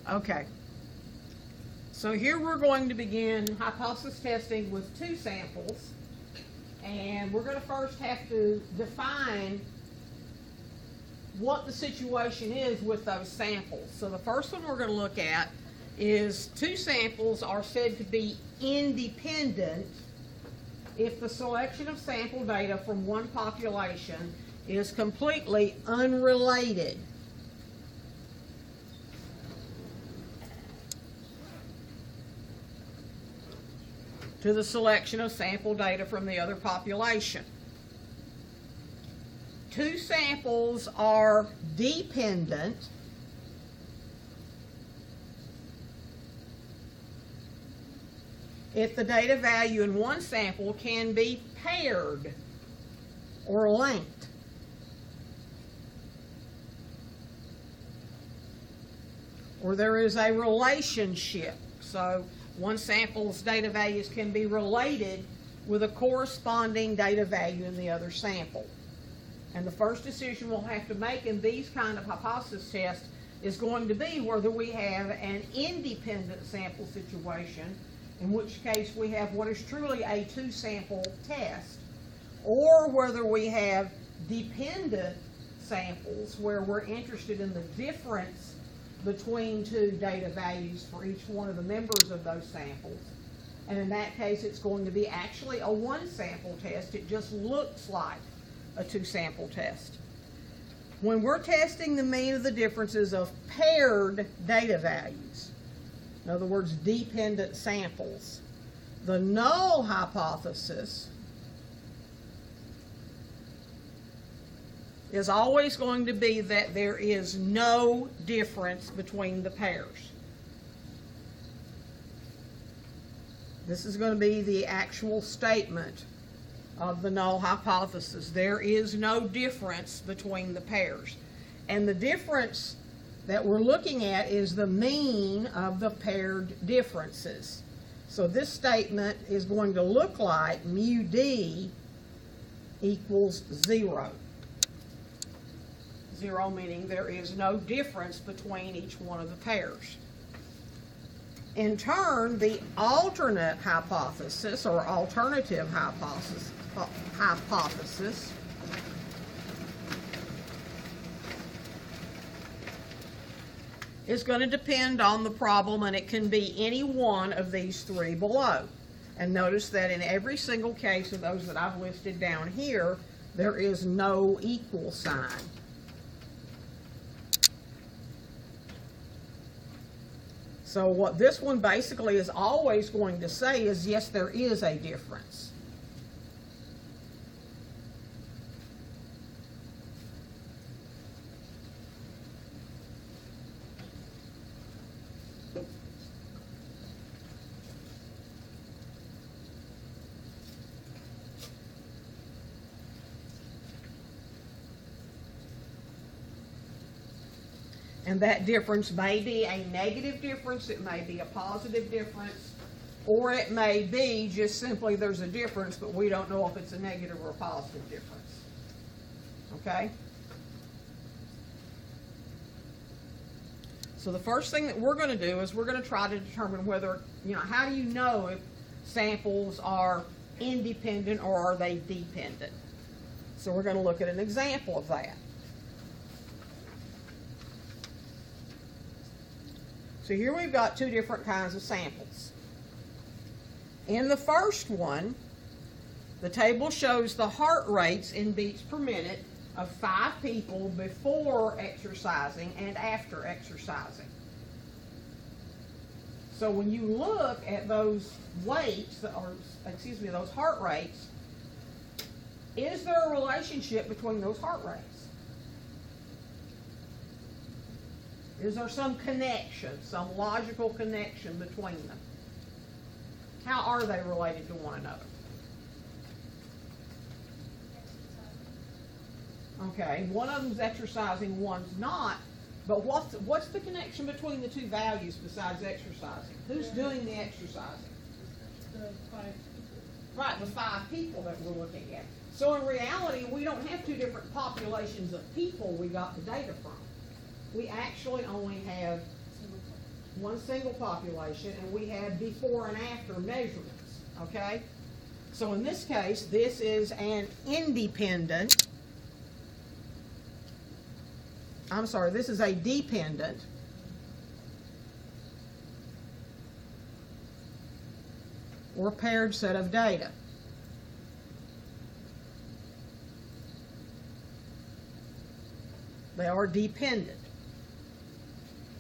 Okay. So here we're going to begin hypothesis testing with two samples. And we're going to first have to define what the situation is with those samples. So the first one we're going to look at is two samples are said to be independent if the selection of sample data from one population is completely unrelated to the selection of sample data from the other population. Two samples are dependent if the data value in one sample can be paired or linked. Or there is a relationship. So one sample's data values can be related with a corresponding data value in the other sample. And the first decision we'll have to make in these kind of hypothesis tests is going to be whether we have an independent sample situation, in which case we have what is truly a two-sample test, or whether we have dependent samples where we're interested in the difference between two data values for each one of the members of those samples. And in that case, it's going to be actually a one-sample test. It just looks like a two-sample test. When we're testing the mean of the differences of paired data values, in other words, dependent samples, the null hypothesis is always going to be that there is no difference between the pairs. This is going to be the actual statement of the null hypothesis. There is no difference between the pairs. And the difference that we're looking at is the mean of the paired differences. So this statement is going to look like mu d equals 0. 0 meaning there is no difference between each one of the pairs. In turn, the alternate hypothesis or alternative hypothesis is going to depend on the problem, and it can be any one of these three below. And notice that in every single case of those that I've listed down here, there is no equal sign. So what this one basically is always going to say is, yes, there is a difference. And that difference may be a negative difference, it may be a positive difference, or it may be just simply there's a difference, but we don't know if it's a negative or a positive difference. Okay? So the first thing that we're going to do is we're going to try to determine whether, how do you know if samples are independent or are they dependent? So we're going to look at an example of that. So here we've got two different kinds of samples. In the first one, the table shows the heart rates in beats per minute of 5 people before exercising and after exercising. So when you look at those weights, those heart rates, is there a relationship between those heart rates? Is there some connection, some logical connection between them? How are they related to one another? Okay, one of them's exercising, one's not. But what's the connection between the two values besides exercising? Who's doing the exercising? The 5 people. Right, the 5 people that we're looking at. So in reality, we don't have 2 different populations of people we got the data from. We actually only have one single population, and we have before and after measurements, okay? So in this case, this is an independent, this is a dependent or paired set of data. They are dependent.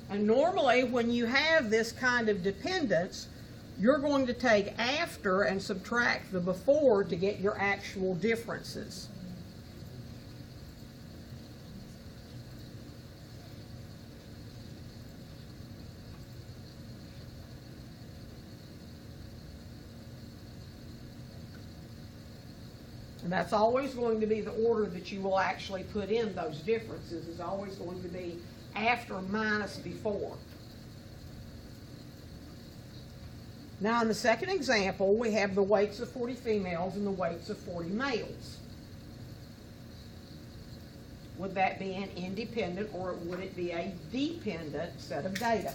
And normally when you have this kind of dependence, you're going to take after and subtract the before to get your actual differences. And that's always going to be the order that you will actually put in those differences, is always going to be after minus before. Now in the second example, we have the weights of 40 females and the weights of 40 males. Would that be an independent or would it be a dependent set of data?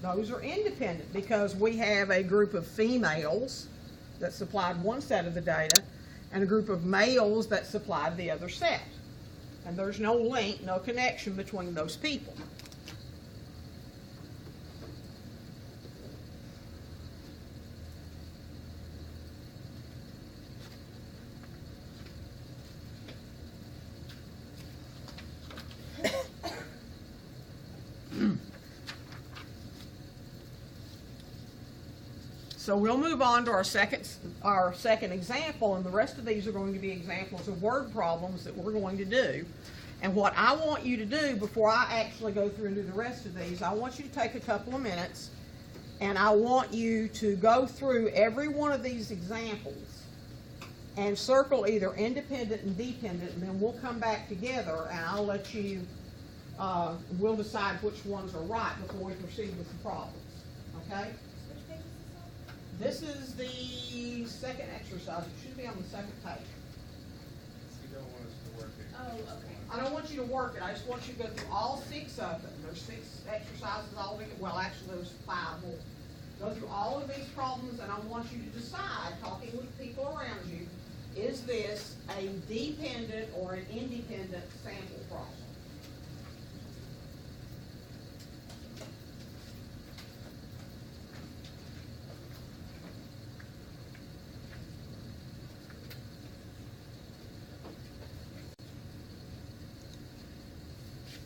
Those are independent because we have a group of females that supplied one set of the data and a group of males that supplied the other set. And there's no link, no connection between those people. So we'll move on to our second example, and the rest of these are going to be examples of word problems that we're going to do. And what I want you to do before I actually go through and do the rest of these, I want you to take a couple of minutes and I want you to go through every one of these examples and circle either independent and dependent, and then we'll come back together and I'll let you, we'll decide which ones are right before we proceed with the problems. Okay? This is the second exercise. It should be on the second page. You don't want us to work it. Oh, okay. I don't want you to work it. I just want you to go through all 6 of them. There's 6 exercises altogether. Well, actually, there's 5 more. Go through all of these problems, and I want you to decide, talking with people around you, is this a dependent or an independent sample problem?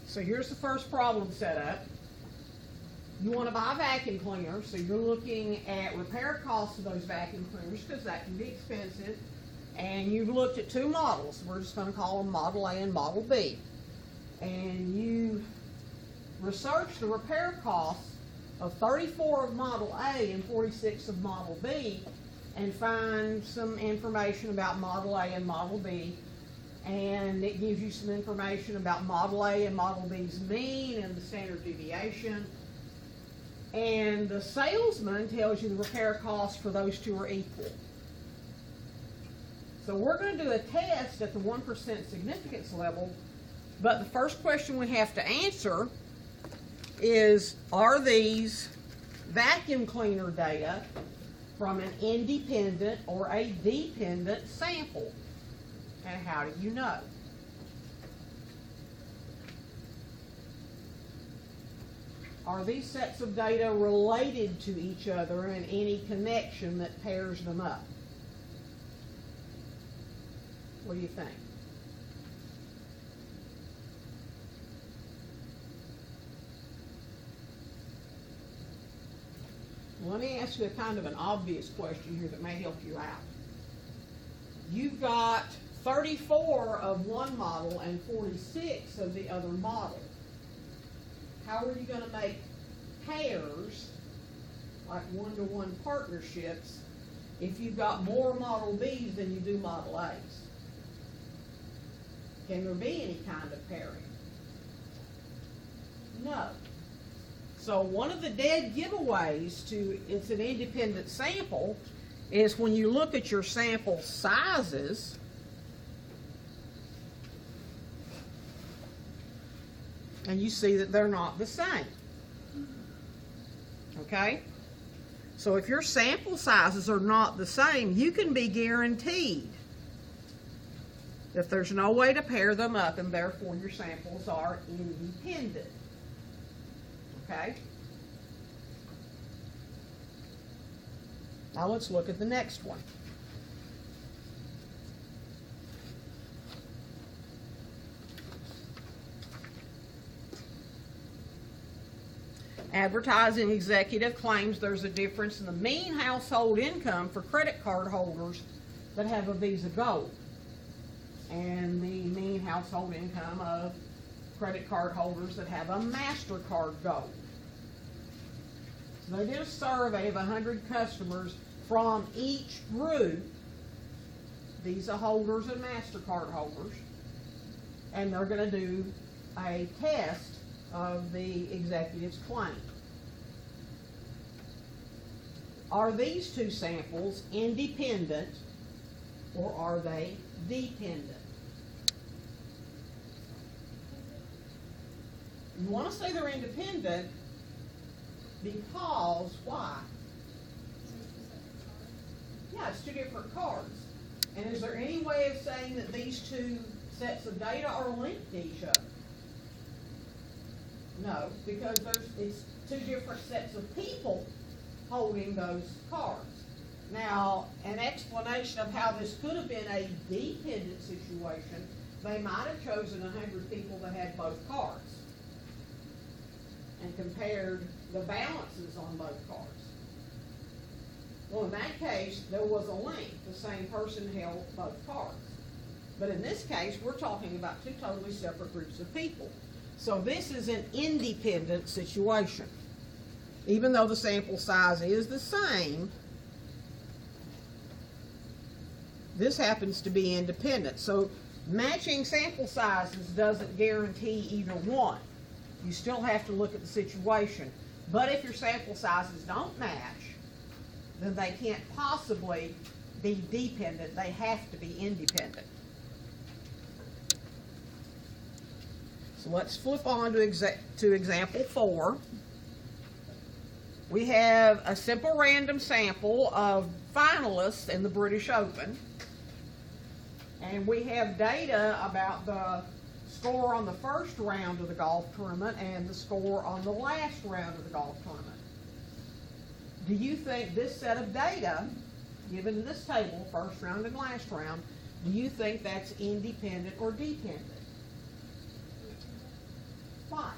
So here's the first problem set up. You want to buy a vacuum cleaner, so you're looking at repair costs of those vacuum cleaners because that can be expensive. And you've looked at 2 models. We're just going to call them Model A and Model B. And you research the repair costs of 34 of Model A and 46 of Model B and find some information about Model A and Model B. And it gives you some information about Model A and Model B's mean and the standard deviation. And the salesman tells you the repair costs for those 2 are equal. So we're going to do a test at the 1% significance level, but the first question we have to answer is, are these vacuum cleaner data from an independent or a dependent sample? And how do you know? Are these sets of data related to each other and any connection that pairs them up? What do you think? Let me ask you a kind of an obvious question here that may help you out. You've got 34 of one model and 46 of the other model. How are you going to make pairs, like one-to-one partnerships, if you've got more Model Bs than you do Model As? Can there be any kind of pairing? No. So one of the dead giveaways to it's an independent sample is when you look at your sample sizes, And you see that they're not the same. Okay? So if your sample sizes are not the same, you can be guaranteed that there's no way to pair them up, and therefore your samples are independent. Okay? Now let's look at the next one. Advertising executive claims there's a difference in the mean household income for credit card holders that have a Visa Gold and the mean household income of credit card holders that have a MasterCard Gold. So they did a survey of 100 customers from each group, Visa holders and MasterCard holders, and they're going to do a test of the executive's claim. Are these two samples independent or are they dependent? You want to say they're independent because why? Yeah, it's two different cards. And is there any way of saying that these two sets of data are linked to each other? No, because it's two different sets of people holding those cards. Now, an explanation of how this could have been a dependent situation, they might have chosen 100 people that had both cards and compared the balances on both cards. Well, in that case, there was a link. The same person held both cards. But in this case, we're talking about two totally separate groups of people. So this is an independent situation. Even though the sample size is the same, this happens to be independent. So matching sample sizes doesn't guarantee either one. You still have to look at the situation. But if your sample sizes don't match, then they can't possibly be dependent. They have to be independent. So let's flip on to example 4. We have a simple random sample of finalists in the British Open. And we have data about the score on the first round of the golf tournament and the score on the last round of the golf tournament. Do you think this set of data, given in this table, first round and last round, do you think that's independent or dependent? Why?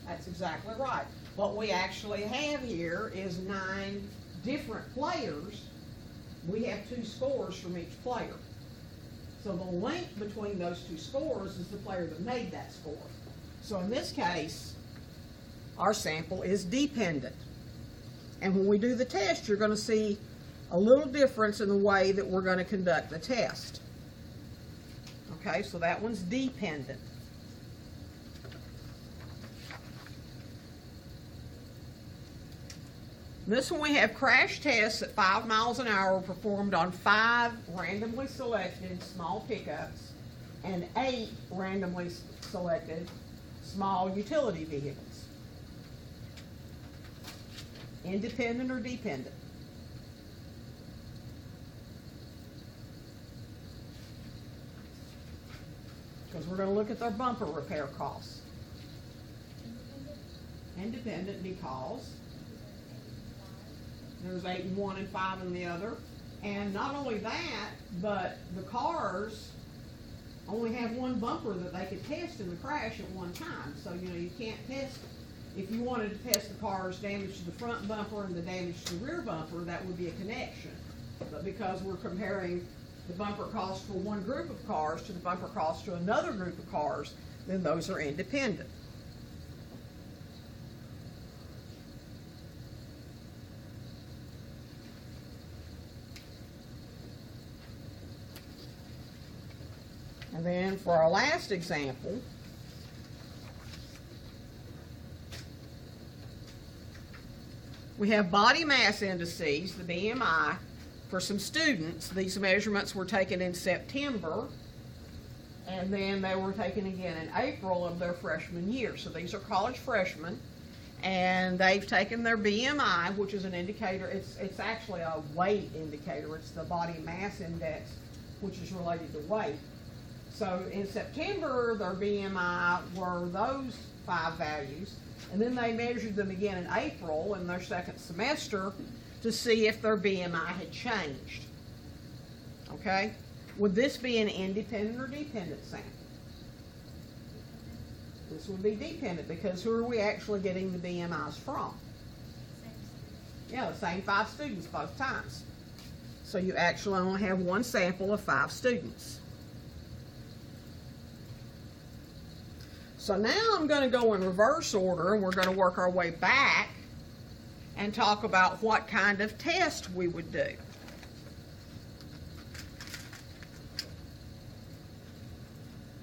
That's exactly right. What we actually have here is 9 different players. We have 2 scores from each player. So the link between those 2 scores is the player that made that score. So in this case, our sample is dependent. And when we do the test, you're going to see a little difference in the way that we're going to conduct the test. Okay, so that one's dependent. This one we have crash tests at 5 miles an hour performed on 5 randomly selected small pickups and 8 randomly selected small utility vehicles. Independent or dependent? Because we're going to look at their bumper repair costs. Independent because there's 8 in one and 5 in the other. And not only that, but the cars only have one bumper that they could test in the crash at one time. So, you can't test. If you wanted to test the car's damage to the front bumper and the damage to the rear bumper, that would be a connection. But because we're comparing the bumper cost for one group of cars to the bumper cost to another group of cars, then those are independent. And then for our last example, we have body mass indices, the BMI, for some students. These measurements were taken in September, and then they were taken again in April of their freshman year. So these are college freshmen, and they've taken their BMI, which is an indicator. It's actually a weight indicator. It's the body mass index, which is related to weight. So in September, their BMI were those 5 values, and then they measured them again in April in their second semester to see if their BMI had changed. Okay? Would this be an independent or dependent sample? This would be dependent, because who are we actually getting the BMIs from? Yeah, the same 5 students both times. So you actually only have one sample of 5 students. So now I'm going to go in reverse order, and we're going to work our way back and talk about what kind of test we would do.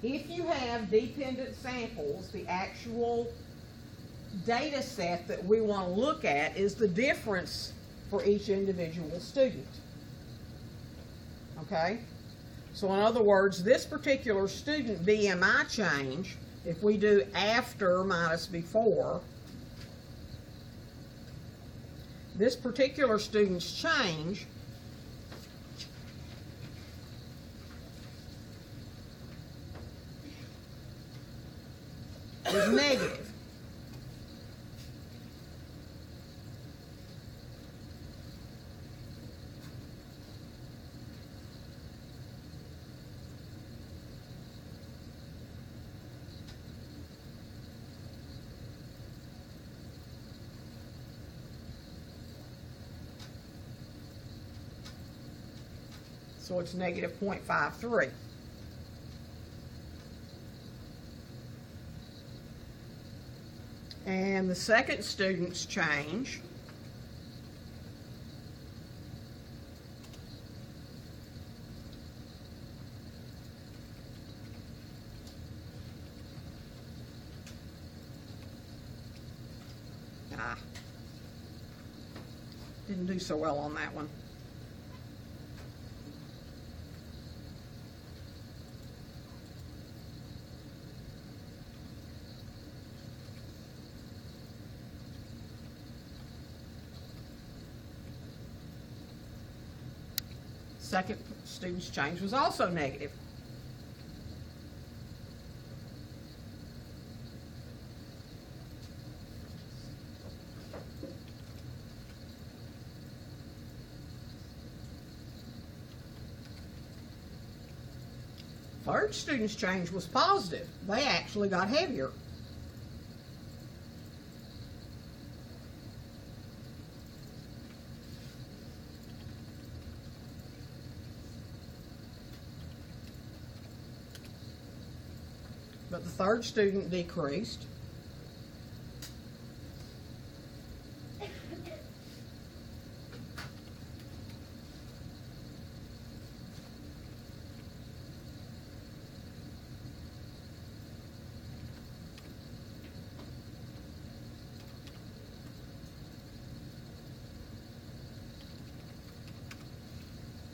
If you have dependent samples, the actual data set that we want to look at is the difference for each individual student. Okay? So in other words, this particular student BMI change, if we do after minus before, this particular student's change is negative. So it's negative 0.53. And the second student's change didn't do so well on that one. Second student's change was also negative. Third student's change was positive. They actually got heavier. But the third student decreased.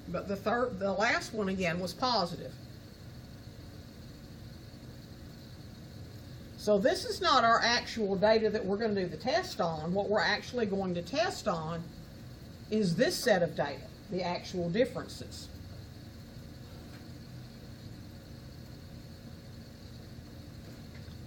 But the last one again was positive. So this is not our actual data that we're going to do the test on. What we're actually going to test on is this set of data, the actual differences.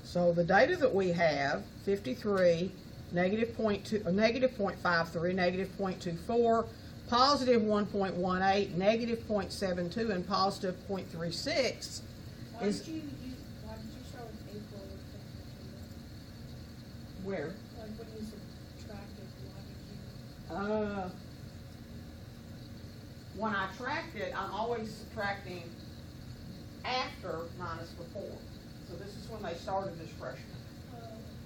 So the data that we have, 53, negative 0.53, negative 0.24, positive 1.18, negative 0.72, and positive 0.36 Why is... did you start with April or September? Where? Like when you subtracted, why did you? When I tracked it, I'm always subtracting after minus before. So this is when they started this freshman.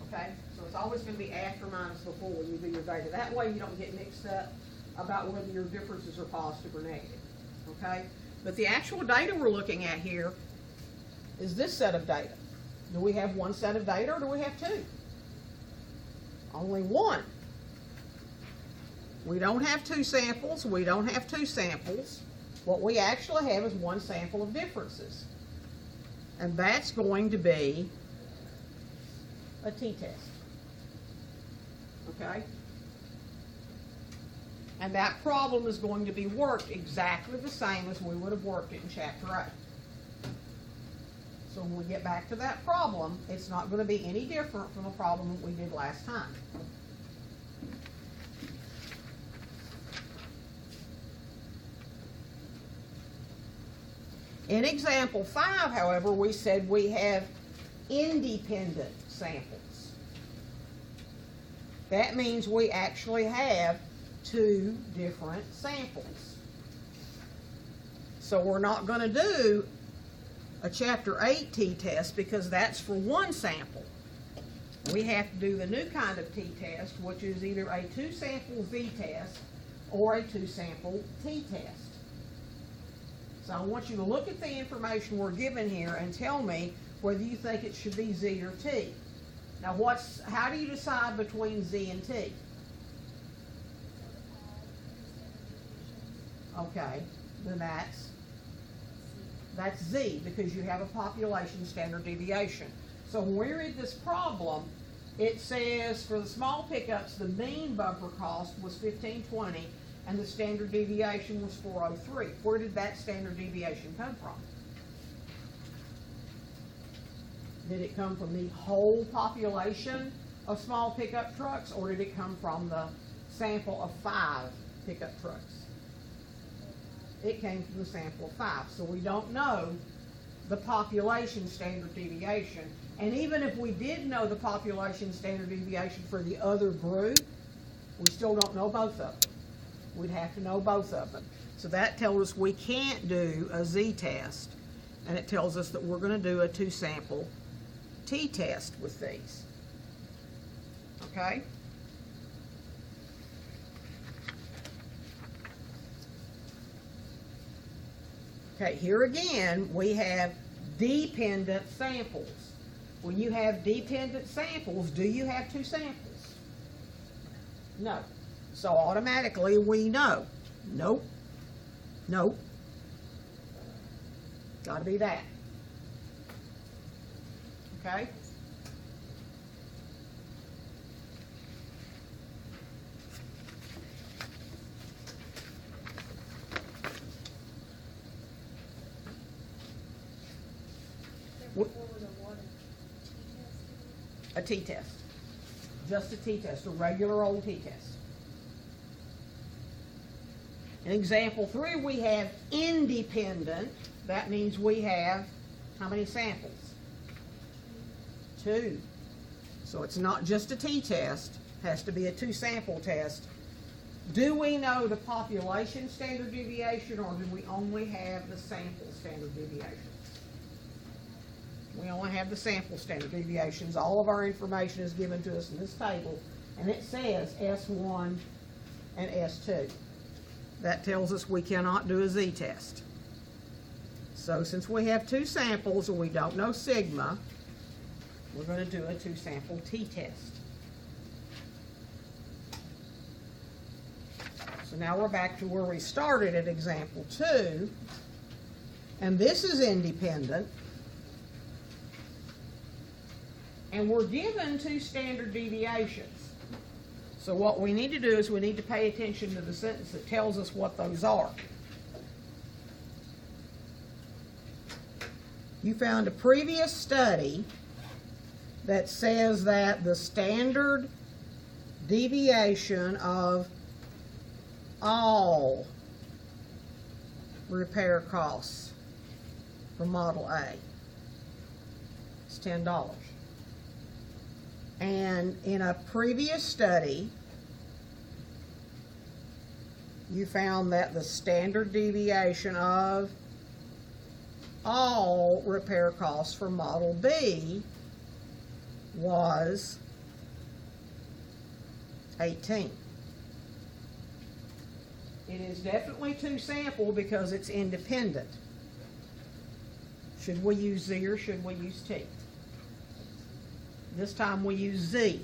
Okay? So it's always going to be after minus before when you do your data. That way you don't get mixed up about whether your differences are positive or negative. Okay? But the actual data we're looking at here is this set of data. Do we have one set of data or do we have two? Only one. We don't have two samples. We don't have two samples. What we actually have is one sample of differences. And that's going to be a t-test. Okay? And that problem is going to be worked exactly the same as we would have worked it in Chapter 8. So when we get back to that problem, it's not going to be any different from the problem that we did last time. In example 5, however, we said we have independent samples. That means we actually have two different samples. So we're not going to do a Chapter 8 t-test because that's for one sample. We have to do the new kind of t-test, which is either a two-sample z-test or a two-sample t-test. So I want you to look at the information we're given here and tell me whether you think it should be Z or T. Now how do you decide between Z and T? Okay, then that's Z because you have a population standard deviation. So when we read this problem, it says for the small pickups, the mean bumper cost was $15.20 and the standard deviation was $4.03. Where did that standard deviation come from? Did it come from the whole population of small pickup trucks, or did it come from the sample of 5 pickup trucks? It came from the sample of 5. So we don't know the population standard deviation. And even if we did know the population standard deviation for the other group, we still don't know both of them. We'd have to know both of them. So that tells us we can't do a z-test, and it tells us that we're going to do a two-sample t-test with these. Okay? Okay, here again, we have dependent samples. When you have dependent samples, do you have two samples? No. So automatically we know. Nope. Nope. Got to be that. Okay? A t-test. Just a t-test, a regular old t-test. In example 3, we have independent. That means we have how many samples? 2. So it's not just a t-test. It has to be a two-sample test. Do we know the population standard deviation, or do we only have the sample standard deviations? We only have the sample standard deviations. All of our information is given to us in this table, and it says S1 and S2. That tells us we cannot do a z-test. So since we have two samples and we don't know sigma, we're going to do a two-sample t-test. So now we're back to where we started at example 2, and this is independent, and we're given two standard deviations. So what we need to do is we need to pay attention to the sentence that tells us what those are. You found a previous study that says that the standard deviation of all repair costs for Model A is $10. And in a previous study, you found that the standard deviation of all repair costs for Model B was 18. It is definitely two-sample because it's independent. Should we use Z or should we use T? This time we use Z.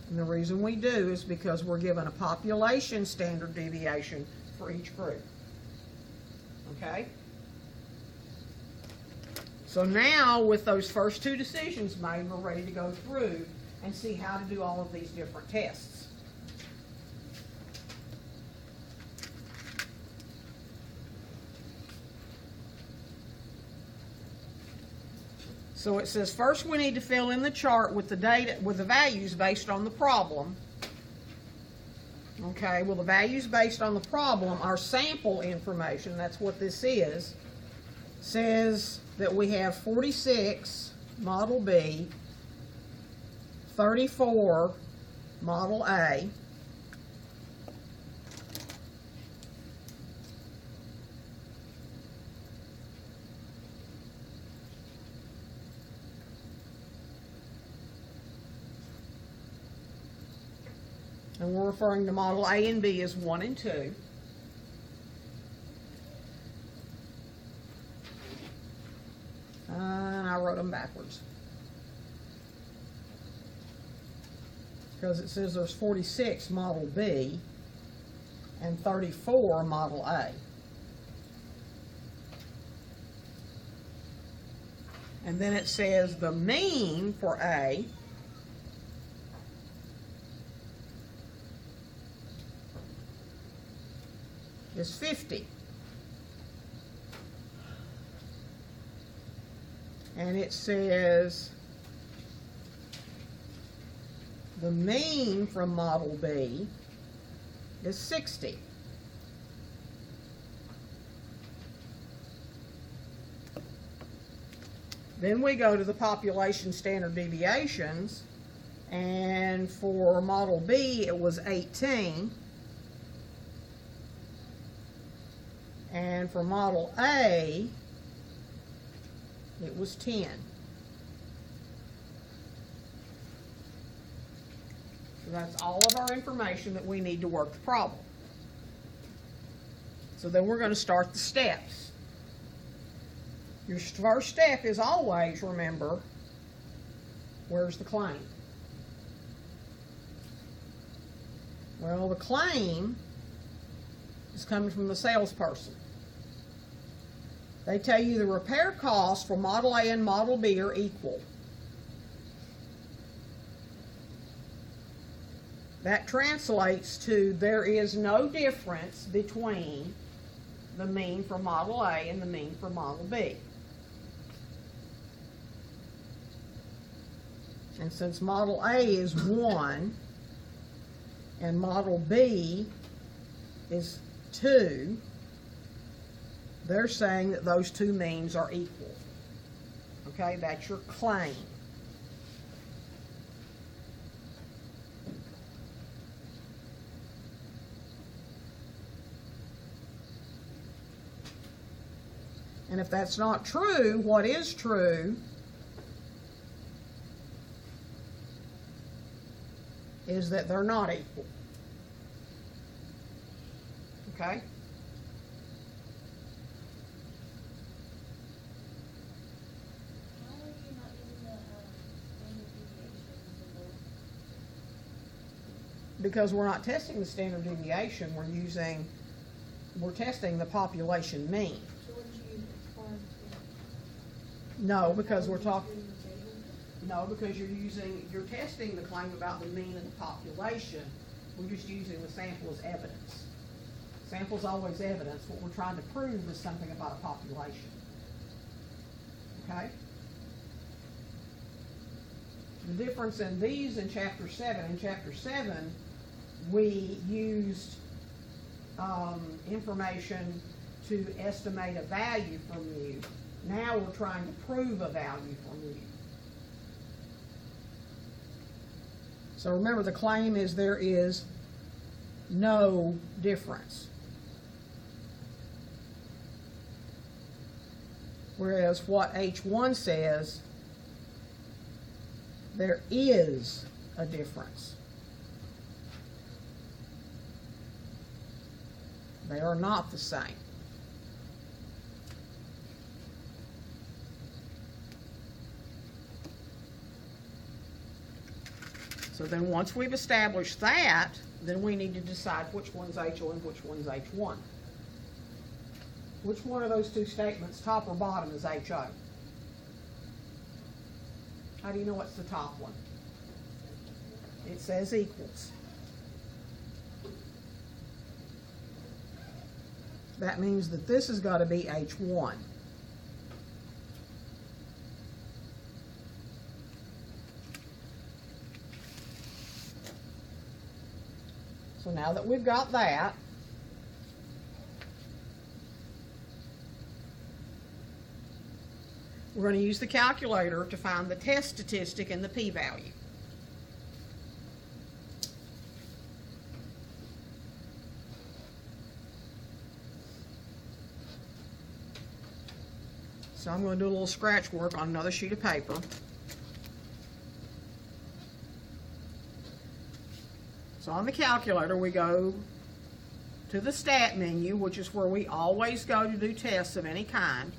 And the reason we do is because we're given a population standard deviation for each group. Okay? So now, with those first two decisions made, we're ready to go through and see how to do all of these different tests. So it says first we need to fill in the chart with the data, with the values based on the problem. Okay, well, the values based on the problem, our sample information, that's what this is, says that we have 46 Model B, 34 Model A, and we're referring to Model A and B as 1 and 2. And I wrote them backwards, because it says there's 46 Model B and 34 Model A. And then it says the mean for A is 50. And it says the mean from Model B is 60. Then we go to the population standard deviations, and for Model B it was 18. And for Model A, it was 10. So that's all of our information that we need to work the problem. So then we're going to start the steps. Your first step is always, remember, where's the claim? Well, the claim is coming from the salesperson. They tell you the repair costs for Model A and Model B are equal. That translates to there is no difference between the mean for Model A and the mean for Model B. And since Model A is 1 and Model B is 2, they're saying that those two means are equal. Okay, that's your claim. And if that's not true, what is true is that they're not equal. Okay? Because we're not testing the standard deviation, we're testing the population mean. So would you use farm No, because we're talking, no, because you're testing the claim about the mean of the population. We're just using the sample as evidence. Sample's always evidence. What we're trying to prove is something about a population. Okay? The difference in these in Chapter 7, we used information to estimate a value from you. Now we're trying to prove a value from you. So remember, the claim is there is no difference. Whereas what H1 says, there is a difference. They are not the same. So then once we've established that, then we need to decide which one's HO and which one's H1. Which one of those two statements, top or bottom, is HO? How do you know what's the top one? It says equals. That means that this has got to be H1. So now that we've got that, we're going to use the calculator to find the test statistic and the p-value. So I'm going to do a little scratch work on another sheet of paper. So on the calculator, we go to the stat menu, which is where we always go to do tests of any kind.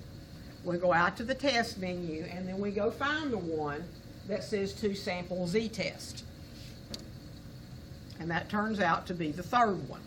We go out to the test menu, and then we go find the one that says 2 sample z-test. And that turns out to be the third one.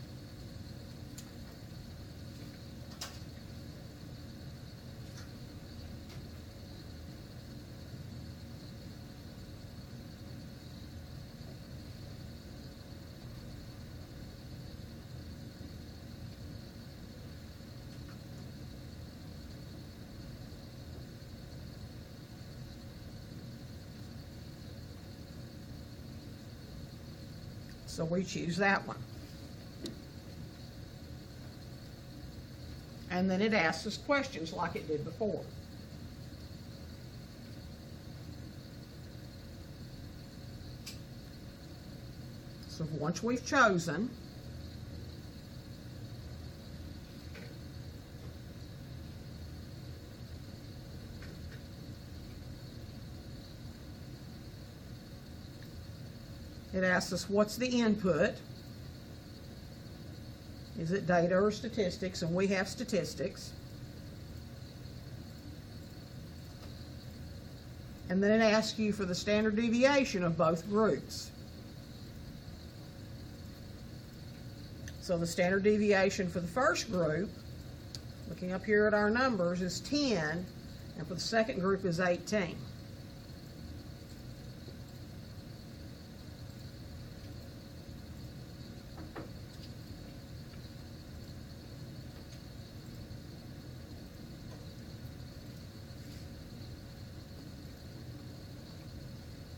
So we choose that one. And then it asks us questions like it did before. So once we've chosen, it asks us what's the input. Is it data or statistics? And we have statistics. And then it asks you for the standard deviation of both groups. So the standard deviation for the first group, looking up here at our numbers, is 10, and for the second group is 18.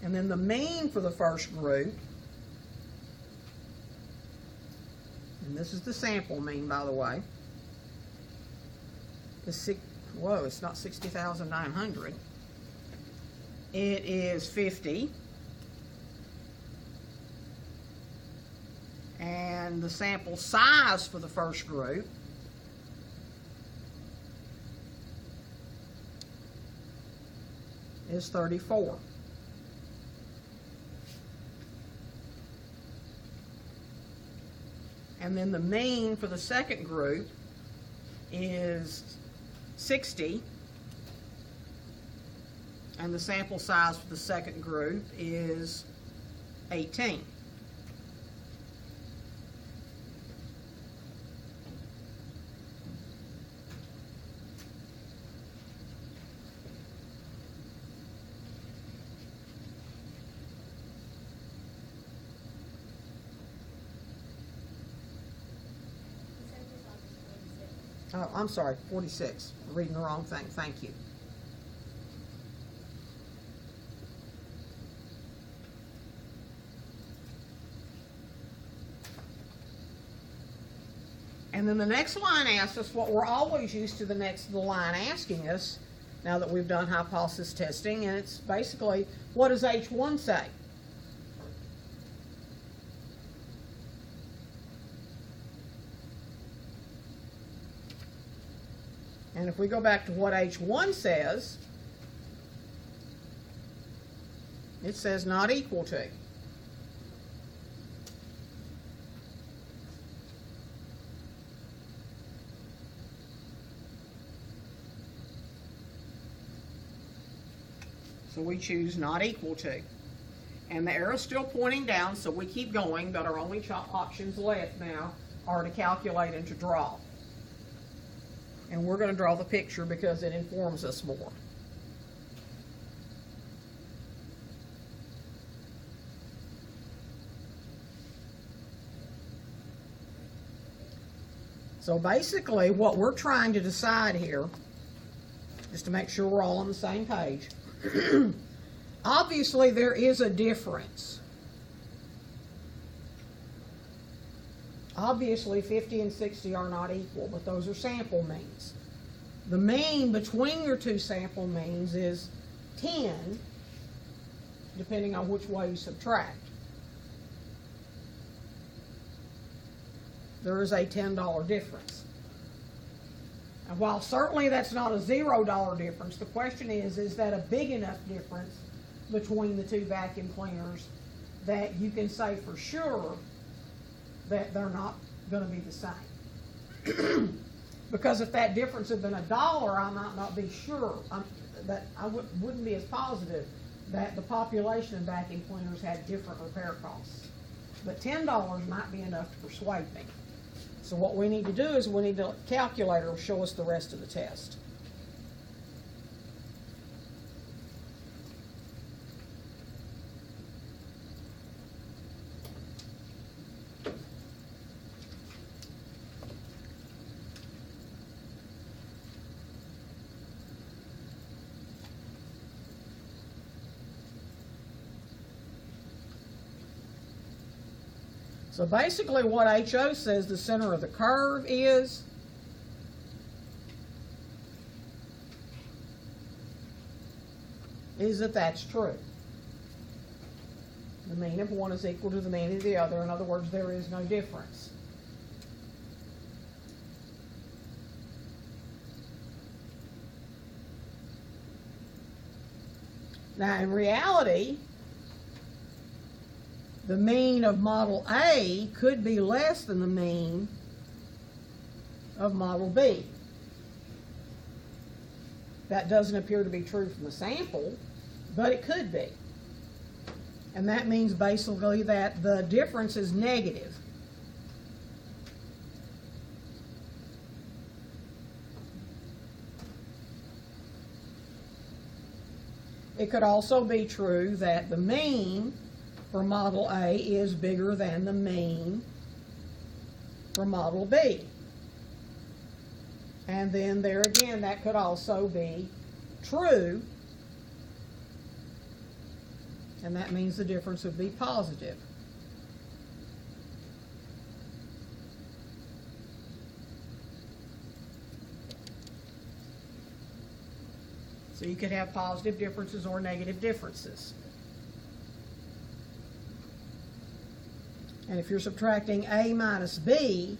And then the mean for the first group, and this is the sample mean, by the way, is it's not 60,900. It is 50. And the sample size for the first group is 34. And then the mean for the second group is 60. And the sample size for the second group is 18. Oh, I'm sorry, 46. I'm reading the wrong thing. Thank you. And then the next line asks us what we're always used to the line asking us now that we've done hypothesis testing, and it's basically, what does H1 say? And if we go back to what H1 says, it says not equal to. So we choose not equal to. And the arrow's still pointing down, so we keep going, but our only options left now are to calculate and to draw. And we're going to draw the picture because it informs us more. So basically, what we're trying to decide here, just to make sure we're all on the same page, obviously there is a difference. Obviously 50 and 60 are not equal, but those are sample means. The mean between your two sample means is 10, depending on which way you subtract. There is a $10 difference. And while certainly that's not a $0 difference, the question is that a big enough difference between the two vacuum cleaners that you can say for sure that they're not going to be the same? Because if that difference had been $1, I might not be sure that I wouldn't be as positive that the population of vacuum cleaners had different repair costs. But $10 might be enough to persuade me. So what we need to do is we need the calculator will show us the rest of the test. So basically what HO says the center of the curve is that that's true. The mean of one is equal to the mean of the other. In other words, there is no difference. Now in reality, the mean of model A could be less than the mean of model B. That doesn't appear to be true from the sample, but it could be. And that means basically that the difference is negative. It could also be true that the mean for model A is bigger than the mean for model B. And then there again, that could also be true. And that means the difference would be positive. So you could have positive differences or negative differences. And if you're subtracting A minus B,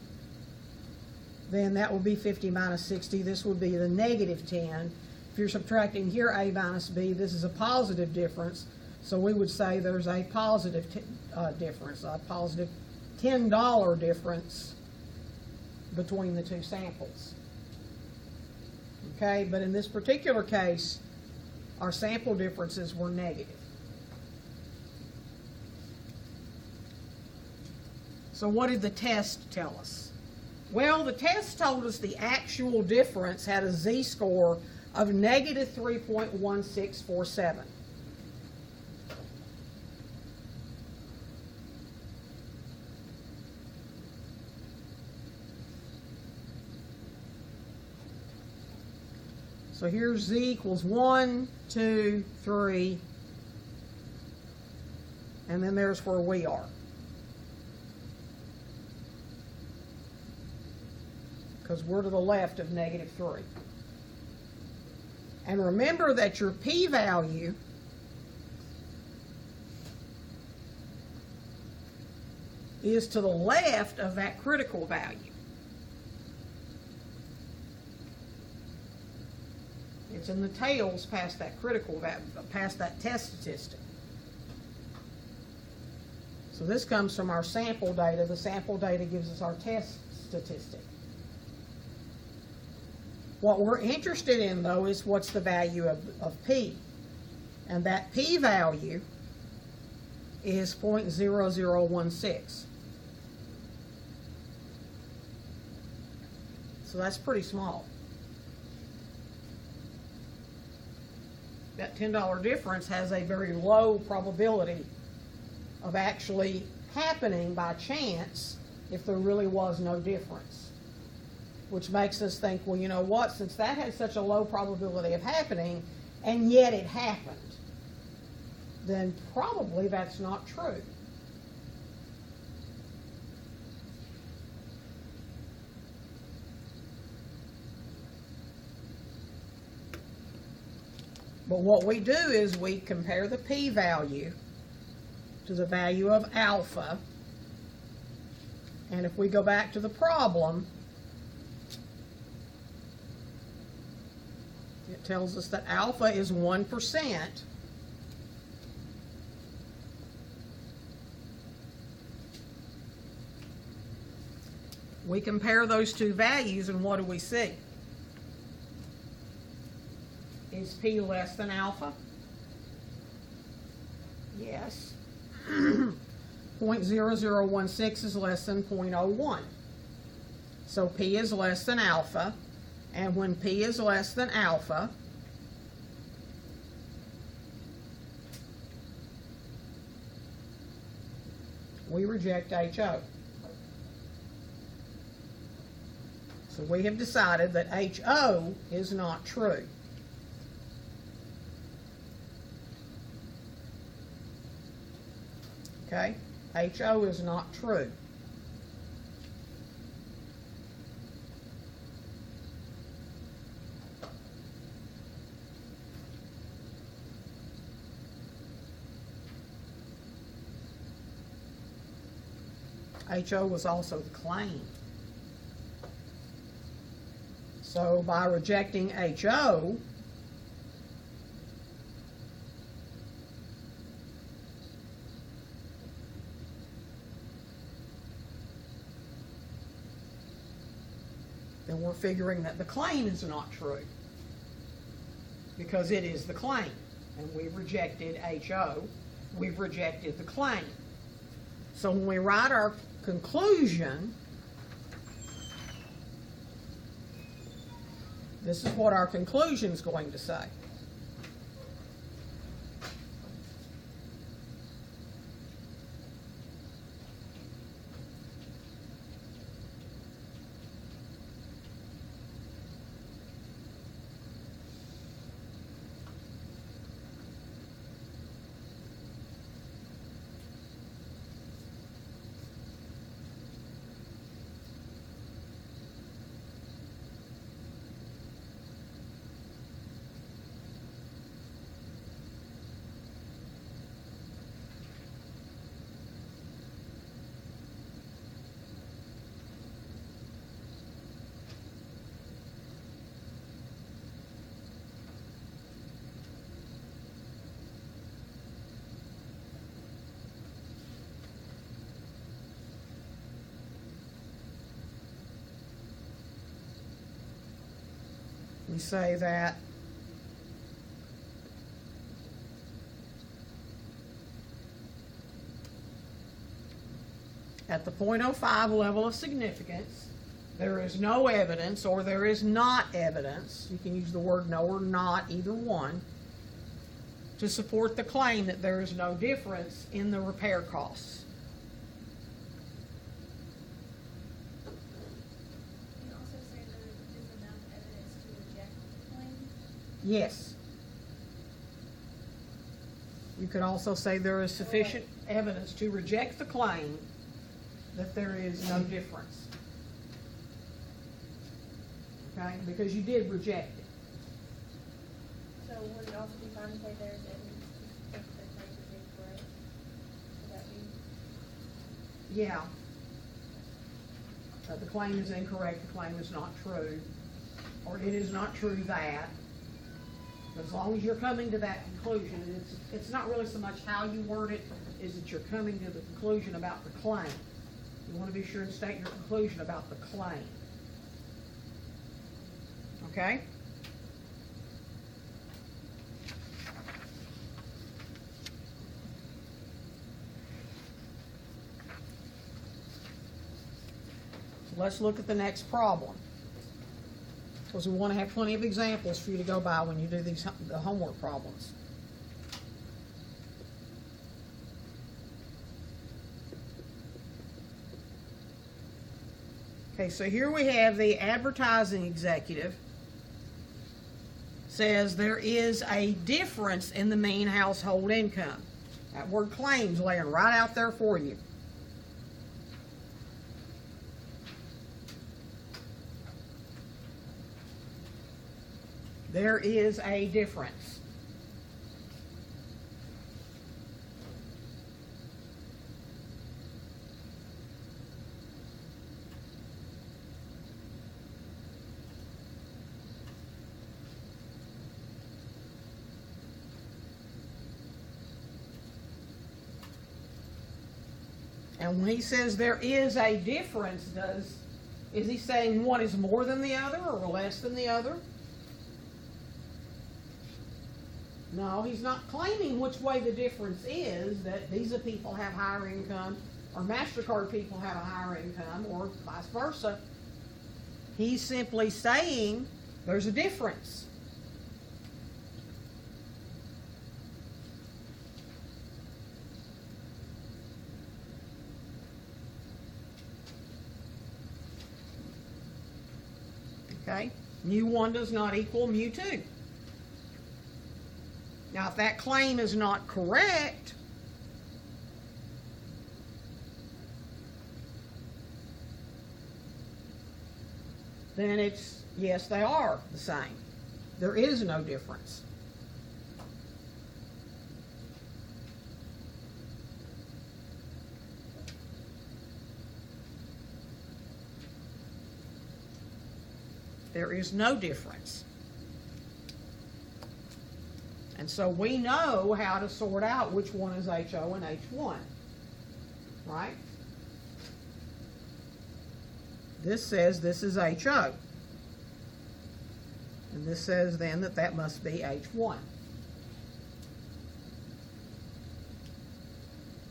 then that will be 50 minus 60. This would be the negative 10. If you're subtracting here A minus B, this is a positive difference. So we would say there's a positive difference, a positive $10 difference between the two samples. Okay, but in this particular case, our sample differences were negative. So what did the test tell us? Well, the test told us the actual difference had a z-score of negative 3.1647. So here's z equals 1, 2, 3, and then there's where we are. Because we're to the left of negative 3. And remember that your p-value is to the left of that critical value. It's in the tails past that critical value, past that test statistic. So this comes from our sample data. The sample data gives us our test statistic. What we're interested in, though, is what's the value of P. And that P value is 0.0016. So that's pretty small. That $10 difference has a very low probability of actually happening by chance if there really was no difference. Which makes us think, well, you know what, since that had such a low probability of happening, and yet it happened, then probably that's not true. But what we do is we compare the p-value to the value of alpha, and if we go back to the problem, it tells us that alpha is 1%. We compare those two values, and what do we see? Is p less than alpha? Yes. 0.0016 is less than 0.01. So p is less than alpha, and when p is less than alpha, we reject HO. So we have decided that HO is not true. Okay? HO is not true. HO was also the claim. So by rejecting HO, then we're figuring that the claim is not true, because it is the claim, and we've rejected HO, we've rejected the claim. So when we write our conclusion, this is what our conclusion is going to say. We say that at the 0.05 level of significance, there is no evidence, or there is not evidence, you can use the word no or not, either one, to support the claim that there is no difference in the repair costs. You can also say there is enough evidence to reject the claim. Yes. You could also say there is sufficient evidence to reject the claim that there is no difference. Okay, because you did reject it. So would it also be fine to say there is evidence to think the claim is incorrect? Would that be? Yeah. The claim is incorrect, the claim is not true, or it is not true that. As long as you're coming to that conclusion, it's not really so much how you word it, is that you're coming to the conclusion about the claim. You want to be sure to state your conclusion about the claim. Okay? let's look at the next problem. Because we want to have plenty of examples for you to go by when you do the homework problems. Okay, so here we have the advertising executive says there is a difference in the mean household income. That word claims laying right out there for you. There is a difference. And when he says there is a difference, is he saying one is more than the other or less than the other? No, he's not claiming which way the difference is, that Visa people have higher income or MasterCard people have a higher income or vice versa. He's simply saying there's a difference. Okay? mu1 does not equal mu2. Now, if that claim is not correct, then it's, yes, they are the same. There is no difference. There is no difference. And so we know how to sort out which one is HO and H1, right? This says this is HO. And this says then that that must be H1.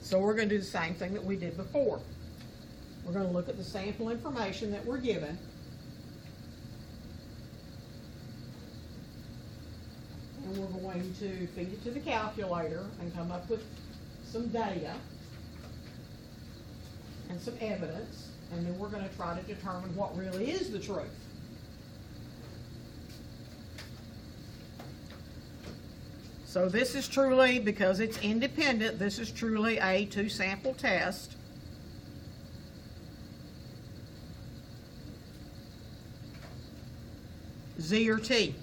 So we're going to do the same thing that we did before. We're going to look at the sample information that we're given. And we're going to feed it to the calculator and come up with some data and some evidence, and then we're going to try to determine what really is the truth. So this is truly, because it's independent, this is truly a two-sample test. Z or T.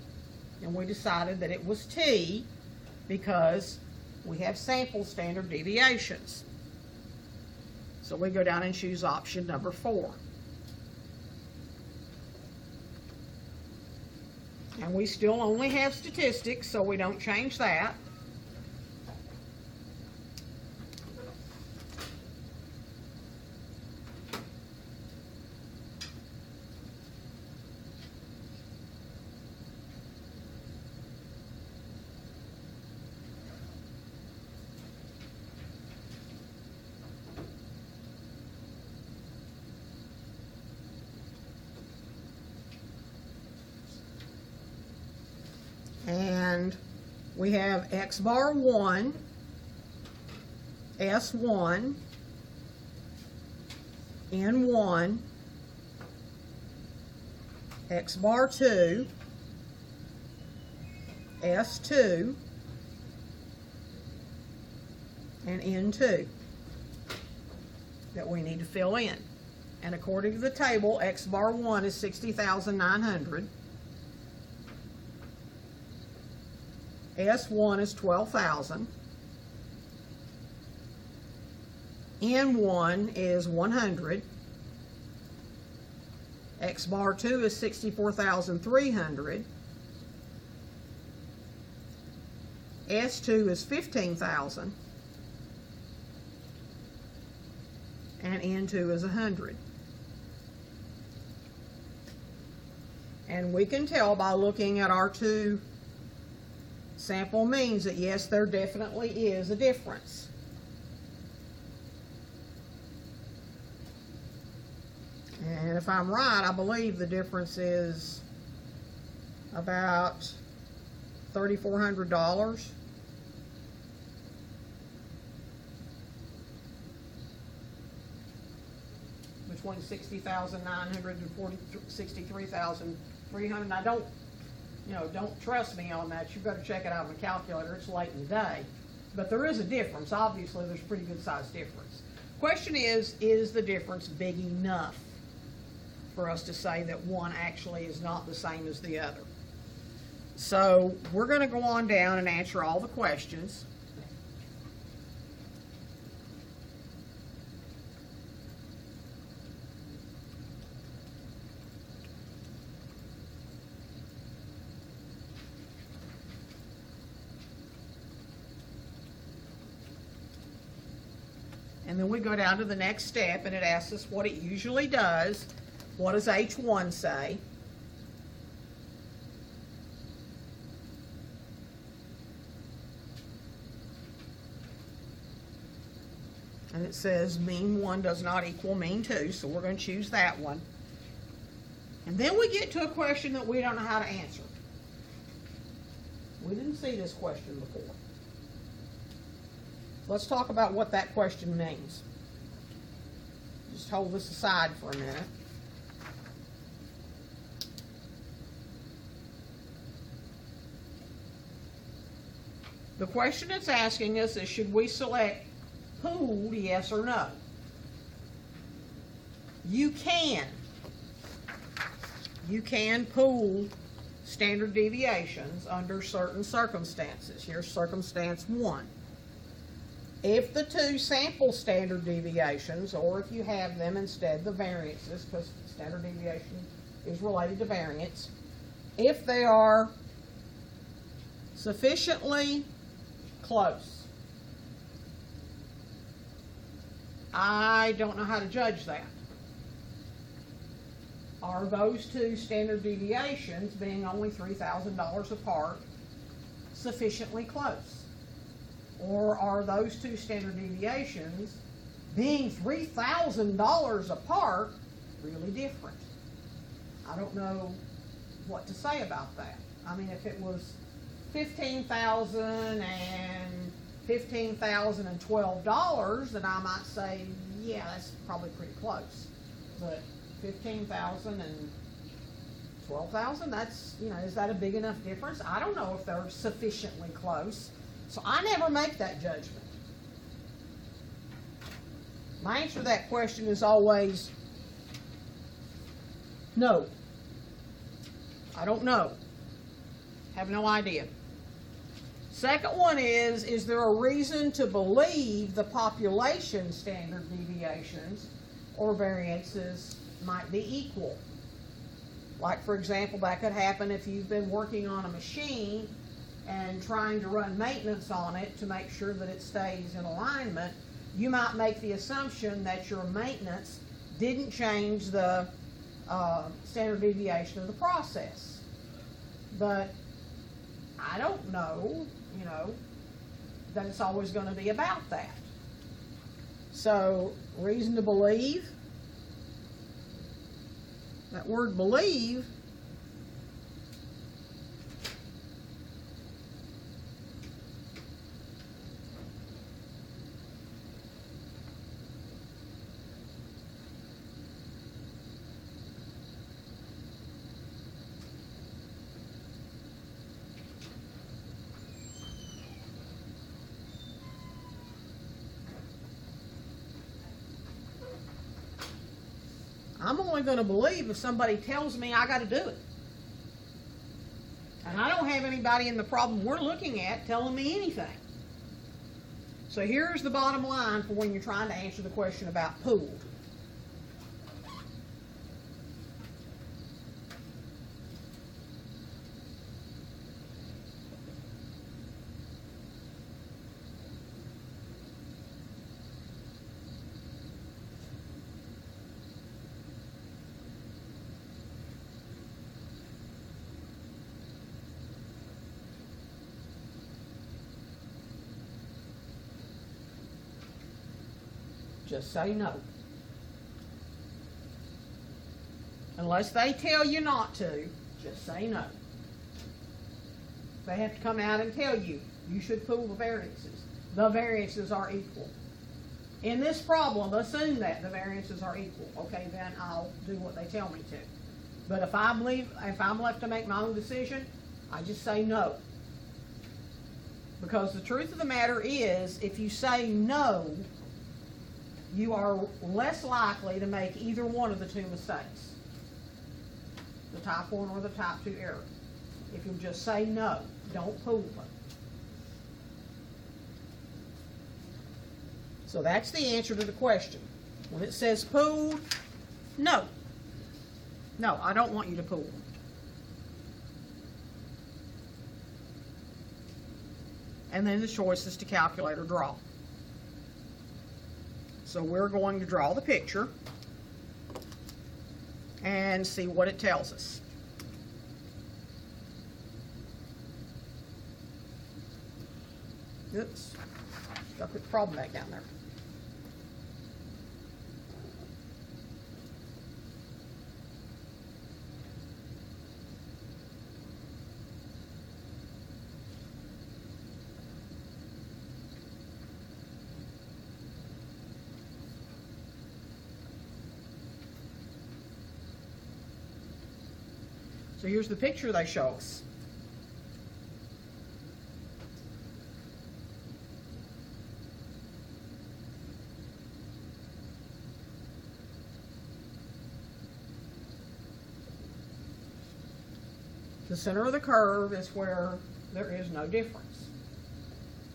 And we decided that it was T because we have sample standard deviations. So we go down and choose option number 4. And we still only have statistics, so we don't change that. And we have X bar 1, S1, N1, X bar 2, S2, and N2 that we need to fill in. And according to the table, X bar 1 is 60,900. S1 is 12,000. N1 is 100. X bar 2 is 64,300. S2 is 15,000. And N2 is 100. And we can tell by looking at our two sample means that yes, there definitely is a difference. And if I'm right, I believe the difference is about $3,400. Between 60,900 and 63,300. Now don't, don't trust me on that. You better check it out on the calculator. It's late in the day. But there is a difference. Obviously, there's a pretty good sized difference. Question is the difference big enough for us to say that one actually is not the same as the other? So we're going to go on down and answer all the questions. And then we go down to the next step, and it asks us what it usually does. What does H1 say? And it says mean 1 does not equal mean 2, so we're going to choose that one. And then we get to a question that we don't know how to answer. We didn't see this question before. Let's talk about what that question means. Just hold this aside for a minute. The question it's asking us is, should we select pooled, yes or no? You can pool standard deviations under certain circumstances. Here's circumstance 1. If the two sample standard deviations, or if you have them instead the variances, because standard deviation is related to variance, if they are sufficiently close. I don't know how to judge that. Are those two standard deviations, being only $3,000 apart, sufficiently close? Or are those two standard deviations, being $3,000 apart, really different? I don't know what to say about that. I mean, if it was $15,000 and $15,012, then I might say, yeah, that's probably pretty close. But $15,000 and $12,000, that's, is that a big enough difference? I don't know if they're sufficiently close. So I never make that judgment. My answer to that question is always no. I don't know. Have no idea. Second one is there a reason to believe the population standard deviations or variances might be equal? Like, for example, that could happen if you've been working on a machine and trying to run maintenance on it to make sure that it stays in alignment. You might make the assumption that your maintenance didn't change the standard deviation of the process. But I don't know, that it's always going to be about that. So, reason to believe. That word believe I'm only going to believe if somebody tells me I got to do it. And I don't have anybody in the problem we're looking at telling me anything. So here's the bottom line for when you're trying to answer the question about pooled. Just say no. Unless they tell you not to, just say no. They have to come out and tell you, you should pool the variances. The variances are equal. In this problem, assume that the variances are equal. Okay, then I'll do what they tell me to. But if I'm left to make my own decision, I just say no. Because the truth of the matter is, if you say no, you are less likely to make either one of the two mistakes. The type 1 or the type 2 error. If you just say no, don't pool them. So that's the answer to the question. When it says pool, no. No, I don't want you to pool them. And then the choice is to calculate or draw. So we're going to draw the picture and see what it tells us. Oops, got to put the problem back down there. So here's the picture they show us. The center of the curve is where there is no difference.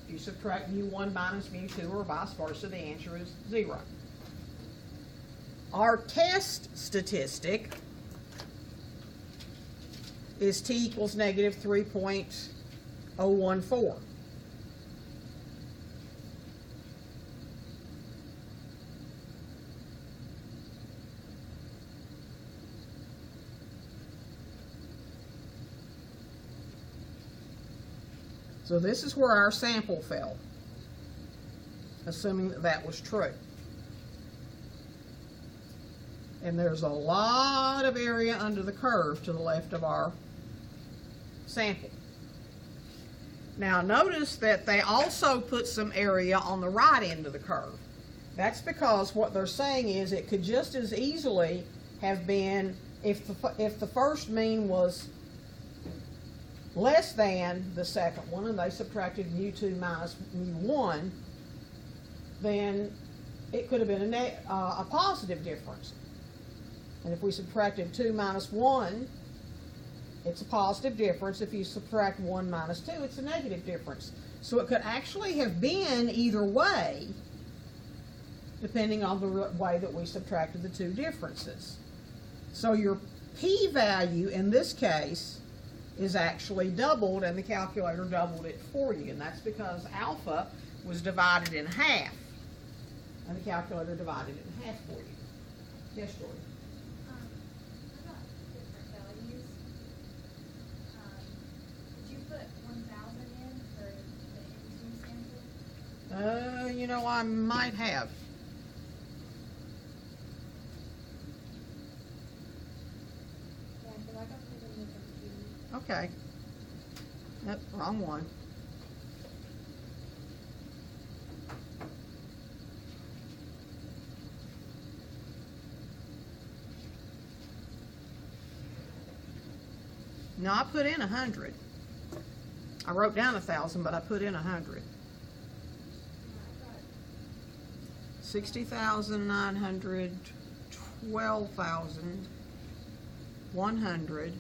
If you subtract mu1 minus mu2 or vice versa, the answer is 0. Our test statistic is t equals negative 3.014. So this is where our sample fell, assuming that that was true. And there's a lot of area under the curve to the left of our sample. Now notice that they also put some area on the right end of the curve. That's because what they're saying is it could just as easily have been, if the first mean was less than the second one, and they subtracted mu2 minus mu1, then it could have been a positive difference. And if we subtracted 2 minus 1, it's a positive difference. If you subtract 1 minus 2, it's a negative difference. So it could actually have been either way, depending on the way that we subtracted the two differences. So your p-value in this case is actually doubled, and the calculator doubled it for you. And that's because alpha was divided in half, and the calculator divided it in half for you. Yes, Jordan? You know, I might have. Yeah, because I got put in the computer. Okay. Nope, wrong one. No, I put in 100. I wrote down 1,000, but I put in 100. 60,900, 12,100.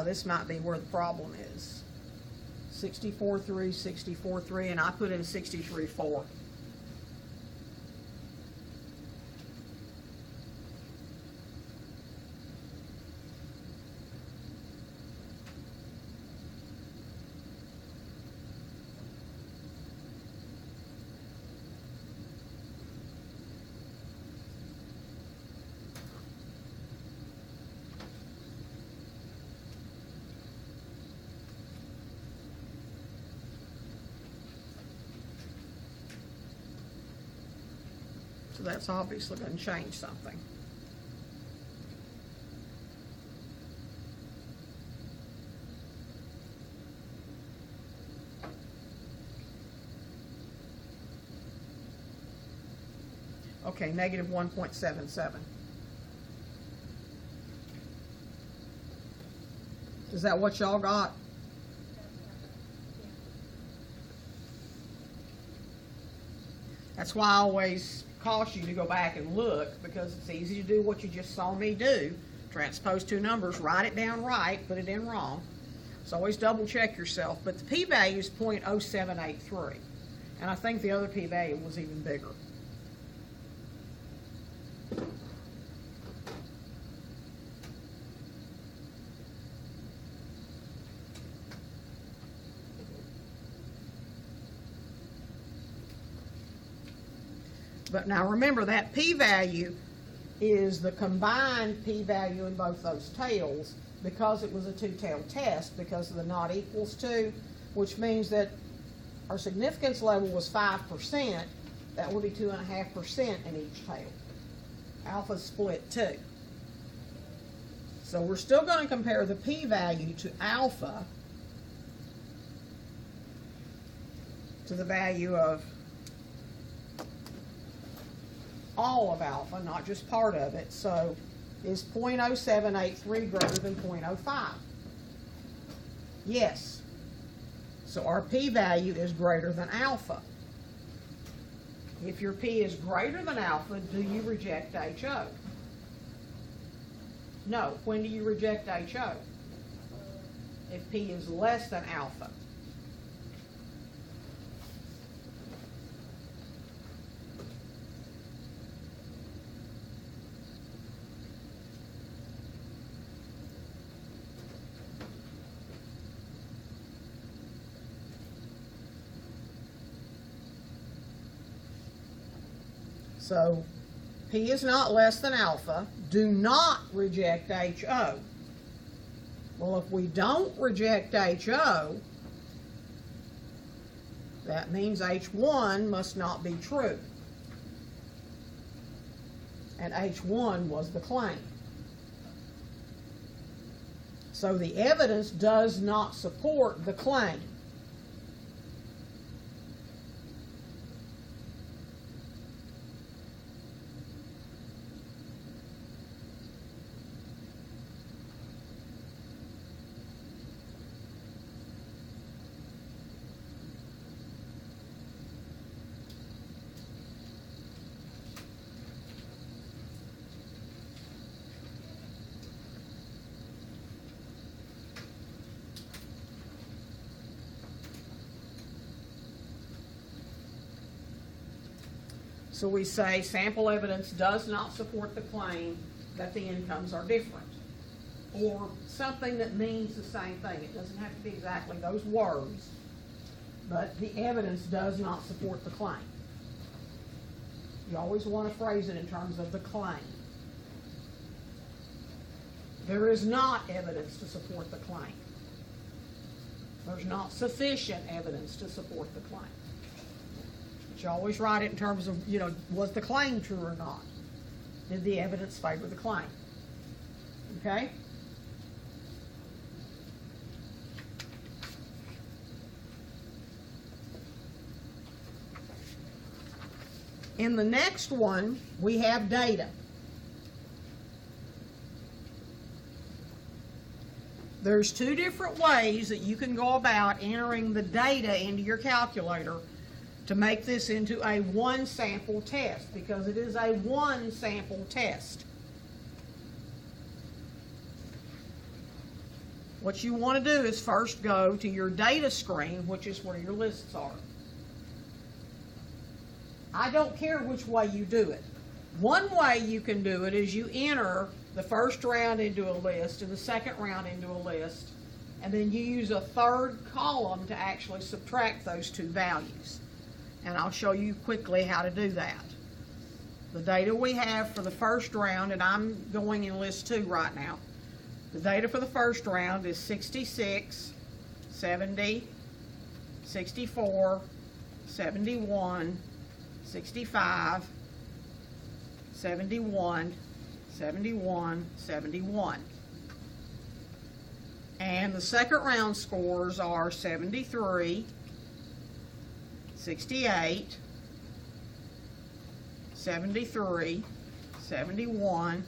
This might be where the problem is. 64.3, 64.3, and I put in 63.4. So that's obviously going to change something. Okay, negative 1.77. Is that what y'all got? That's why I always caution you to go back and look, because it's easy to do what you just saw me do. Transpose two numbers, write it down right, put it in wrong. So always double check yourself. But the p-value is 0.0783. And I think the other p-value was even bigger. But now remember, that p-value is the combined p-value in both those tails, because it was a two-tailed test, because of the not equals to, which means that our significance level was 5%, that would be 2.5% in each tail. Alpha split 2. So we're still going to compare the p-value to alpha to the value of all of alpha, not just part of it. So is 0.0783 greater than 0.05? Yes. So our p-value is greater than alpha. If your p is greater than alpha, do you reject HO? No. When do you reject HO? If p is less than alpha. So p is not less than alpha. Do not reject HO. Well, if we don't reject HO, that means H1 must not be true. And H1 was the claim. So the evidence does not support the claim. So we say sample evidence does not support the claim that the incomes are different, or something that means the same thing. It doesn't have to be exactly those words, but the evidence does not support the claim. You always want to phrase it in terms of the claim. There is not evidence to support the claim. There's not sufficient evidence to support the claim. But you always write it in terms of, was the claim true or not? Did the evidence favor the claim? Okay? In the next one, we have data. There's two different ways that you can go about entering the data into your calculator to make this into a one sample test, because it is a one sample test. What you want to do is first go to your data screen, which is where your lists are. I don't care which way you do it. One way you can do it is you enter the first round into a list and the second round into a list, and then you use a third column to actually subtract those two values. And I'll show you quickly how to do that. The data we have for the first round, and I'm going in list 2 right now. The data for the first round is 66, 70, 64, 71, 65, 71, 71, 71. And the second round scores are 73, 68, 73, 71,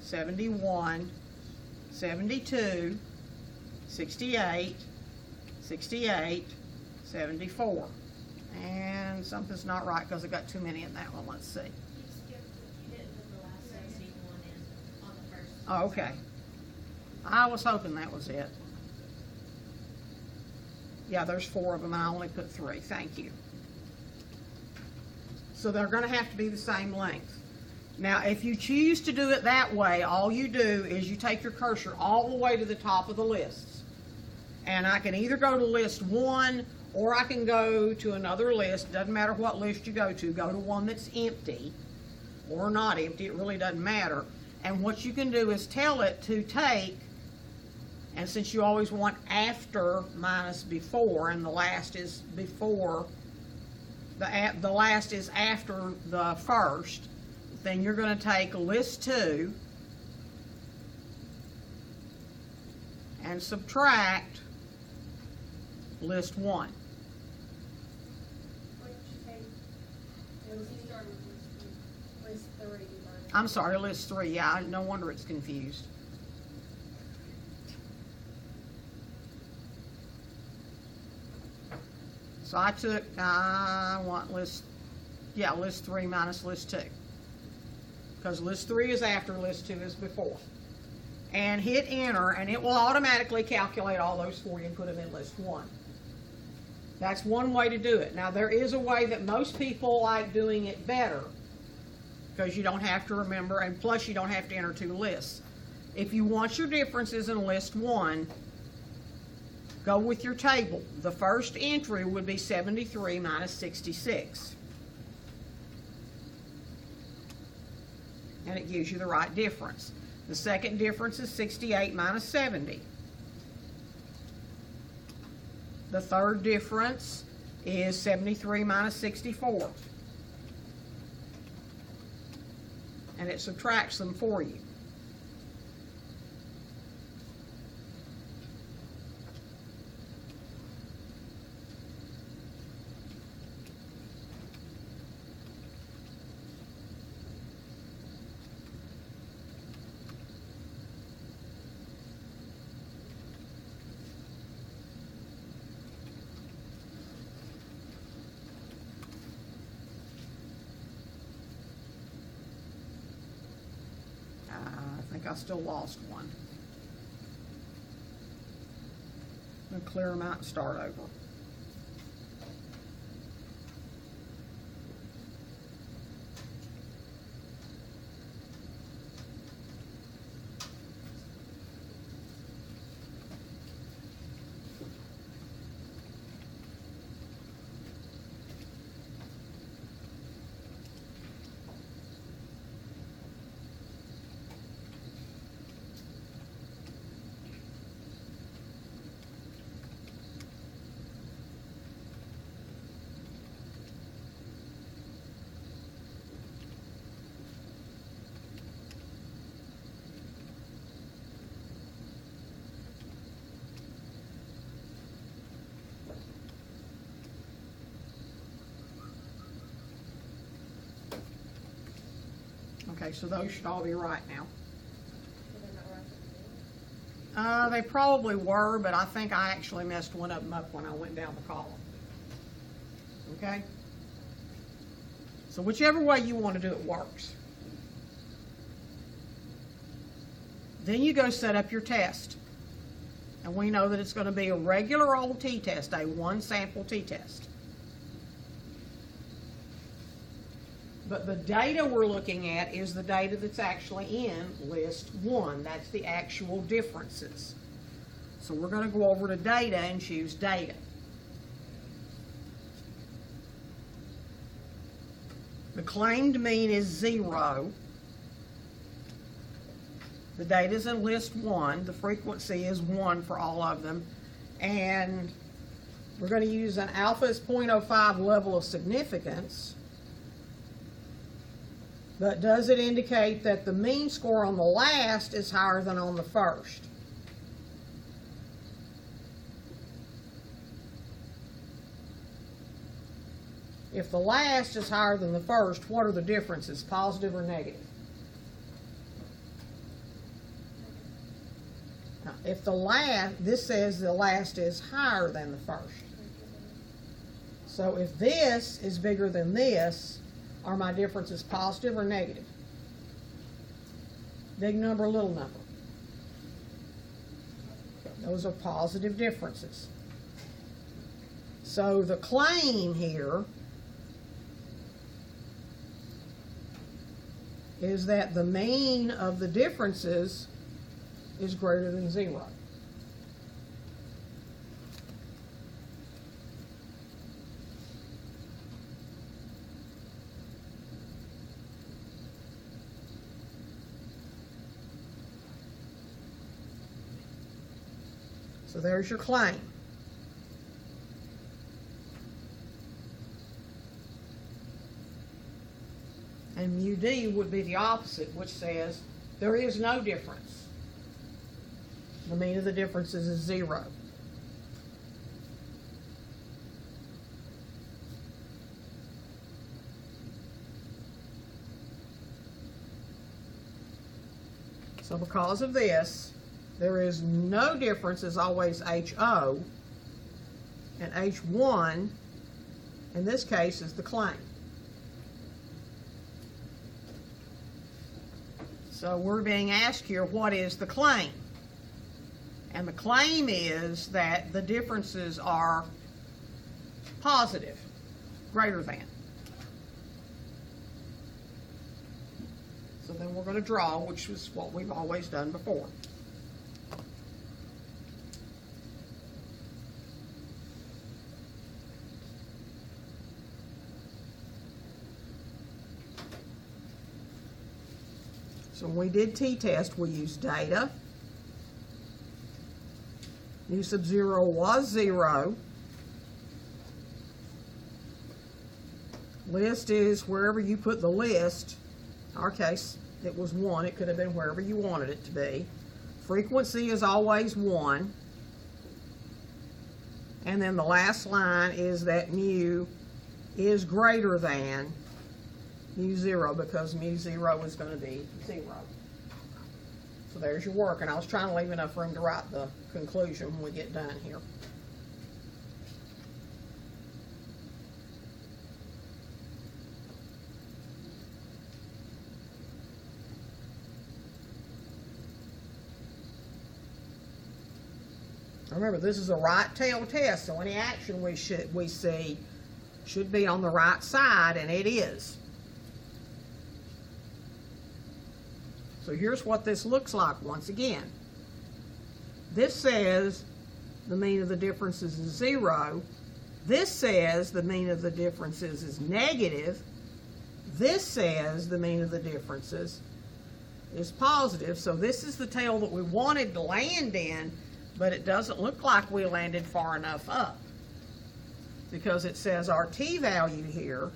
71, 72, 68, 68, 74. And something's not right because I got too many in that one. Let's see. You skipped, you didn't put the last 71 in on the first. Oh, okay. I was hoping that was it. Yeah, there's 4 of them, and I only put 3. Thank you. So they're going to have to be the same length. Now, if you choose to do it that way, all you do is you take your cursor all the way to the top of the lists. And I can either go to list 1, or I can go to another list. Doesn't matter what list you go to. Go to one that's empty or not empty. It really doesn't matter. And what you can do is tell it to take, and since you always want after minus before, and the last is before, the last is after the first, then you're going to take list 2 and subtract list 1. What did you say? It was you started with list 3. I'm sorry, list 3. Yeah, no wonder it's confused. So I want list 3 minus list 2. Because list 3 is after, list 2 is before. And hit enter, and it will automatically calculate all those for you and put them in list 1. That's one way to do it. Now, there is a way that most people like doing it better, because you don't have to remember, and plus you don't have to enter 2 lists. If you want your differences in list 1, go with your table. The first entry would be 73 minus 66. And it gives you the right difference. The second difference is 68 minus 70. The third difference is 73 minus 64. And it subtracts them for you. I think I still lost one. I'm going to clear them out and start over. Okay, so those should all be right now. So they're not right at the beginning? They probably were, but I think I actually messed one of them up when I went down the column. Okay? So whichever way you want to do it works. Then you go set up your test. And we know that it's going to be a regular old t-test, a 1 sample t-test. But the data we're looking at is the data that's actually in list 1. That's the actual differences. So we're going to go over to data and choose data. The claimed mean is 0. The data is in list 1. The frequency is 1 for all of them. And we're going to use an alpha is 0.05 level of significance. But does it indicate that the mean score on the last is higher than on the first? If the last is higher than the first, what are the differences, positive or negative? Now, if the last, this says the last is higher than the first. So if this is bigger than this, are my differences positive or negative? Big number, little number. Those are positive differences. So the claim here is that the mean of the differences is greater than 0. So there's your claim. And mu D would be the opposite, which says there is no difference. The mean of the differences is 0. So because of this, there is no difference is always HO, and H1, in this case, is the claim. So we're being asked here, what is the claim? And the claim is that the differences are positive, greater than. So then we're going to draw, which is what we've always done before. So when we did t-test, we used data. U sub 0 was 0. List is wherever you put the list. In our case, it was 1. It could have been wherever you wanted it to be. Frequency is always 1. And then the last line is that mu is greater than mu 0, because mu 0 is going to be 0. So there's your work, and I was trying to leave enough room to write the conclusion when we get done here. Remember, this is a right tail test, so any action we see should be on the right side, and it is. So here's what this looks like once again. This says the mean of the differences is 0. This says the mean of the differences is negative. This says the mean of the differences is positive. So this is the tail that we wanted to land in, but it doesn't look like we landed far enough up, because it says our t-value here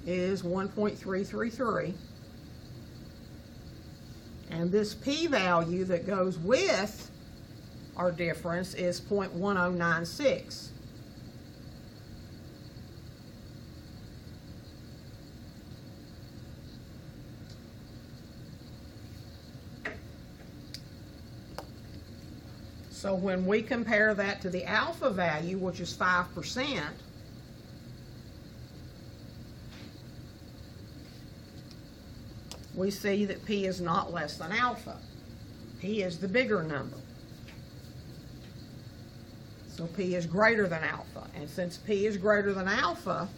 is 1.333, and this p-value that goes with our difference is 0.1096. So when we compare that to the alpha value, which is 5%, we see that P is not less than alpha. P is the bigger number. So P is greater than alpha. And since P is greater than alpha,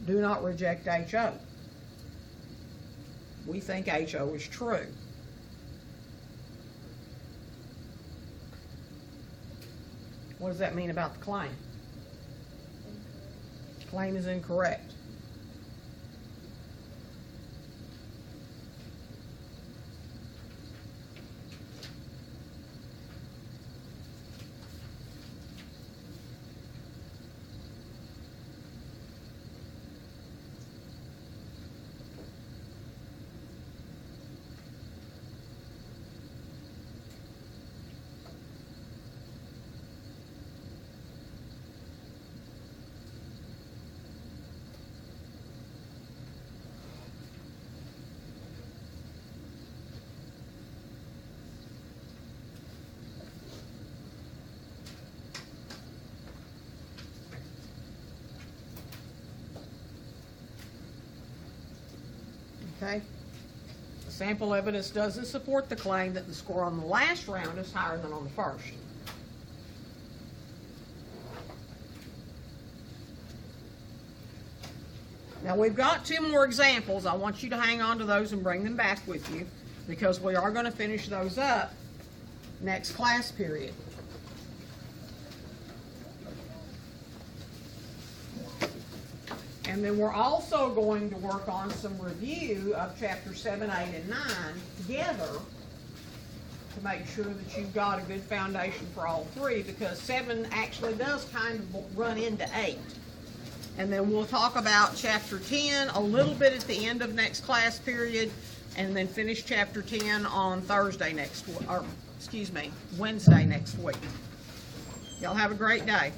do not reject HO. We think HO is true. What does that mean about the claim? Claim is incorrect. Okay? The sample evidence doesn't support the claim that the score on the last round is higher than on the first. Now, we've got 2 more examples. I want you to hang on to those and bring them back with you, because we are going to finish those up next class period. And then we're also going to work on some review of chapter 7, 8, and 9 together to make sure that you've got a good foundation for all 3, because 7 actually does kind of run into 8. And then we'll talk about chapter 10 a little bit at the end of next class period, and then finish chapter 10 on Wednesday next week. Y'all have a great day.